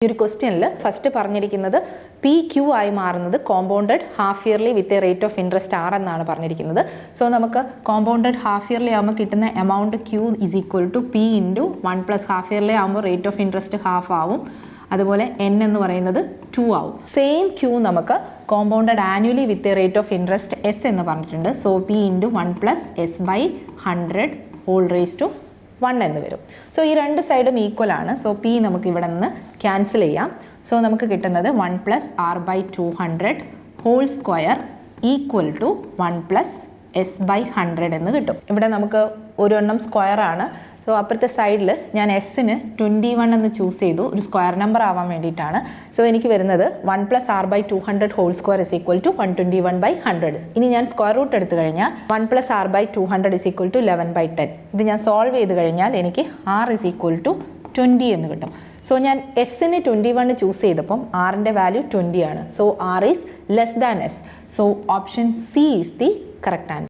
ഈ ഒരു ക്വസ്റ്റ്യനിൽ ഫസ്റ്റ് പറഞ്ഞിരിക്കുന്നത് പി ക്യൂ ആയി മാറുന്നത് compounded half yearly with a rate of interest R എന്നാണ് പറഞ്ഞിരിക്കുന്നത്. സോ നമുക്ക് കോമ്പൗണ്ടഡ് ഹാഫ് ഇയർലി ആകുമ്പോൾ കിട്ടുന്ന amount Q is equal to P into 1 plus half yearly ആകുമ്പോൾ റേറ്റ് ഓഫ് ഇൻട്രസ്റ്റ് ഹാഫ് ആവും. അതുപോലെ എൻ എന്ന് പറയുന്നത് 2 ആവും. സെയിം ക്യൂ നമുക്ക് compounded annually with a rate of interest S എന്ന് പറഞ്ഞിട്ടുണ്ട്. So P into 1 plus S by 100 whole raise to 1 എന്ന് വരും. സോ ഈ രണ്ട് സൈഡും ഈക്വൽ ആണ്. സോ പി നമുക്ക് ഇവിടെ നിന്ന് ക്യാൻസൽ ചെയ്യാം. സോ നമുക്ക് കിട്ടുന്നത് 1 plus R by 200 whole square equal to 1 plus S by 100 എന്ന് കിട്ടും. ഇവിടെ നമുക്ക് ഒരെണ്ണം സ്ക്വയർ ആണ്. സോ അപ്പുറത്തെ സൈഡിൽ ഞാൻ എസ്സിന് 21 എന്ന് ചൂസ് ചെയ്തു, ഒരു സ്ക്വയർ നമ്പർ ആവാൻ വേണ്ടിയിട്ടാണ്. സോ എനിക്ക് വരുന്നത് 1 plus R by 200 whole square is equal to 121 by 100. ഇനി ഞാൻ സ്ക്വയർ റൂട്ട് എടുത്തു കഴിഞ്ഞാൽ 1 plus R by 200 is equal to 11 by 10. ഇത് ഞാൻ സോൾവ് ചെയ്ത് കഴിഞ്ഞാൽ എനിക്ക് ആർ ഇസ് ഈക്വൽ ടു 20 എന്ന് കിട്ടും. സോ ഞാൻ എസ്സിന് 21 ചൂസ് ചെയ്തപ്പം ആറിൻ്റെ വാല്യൂ 20 ആണ്. So R is less than S. So option C is the correct answer.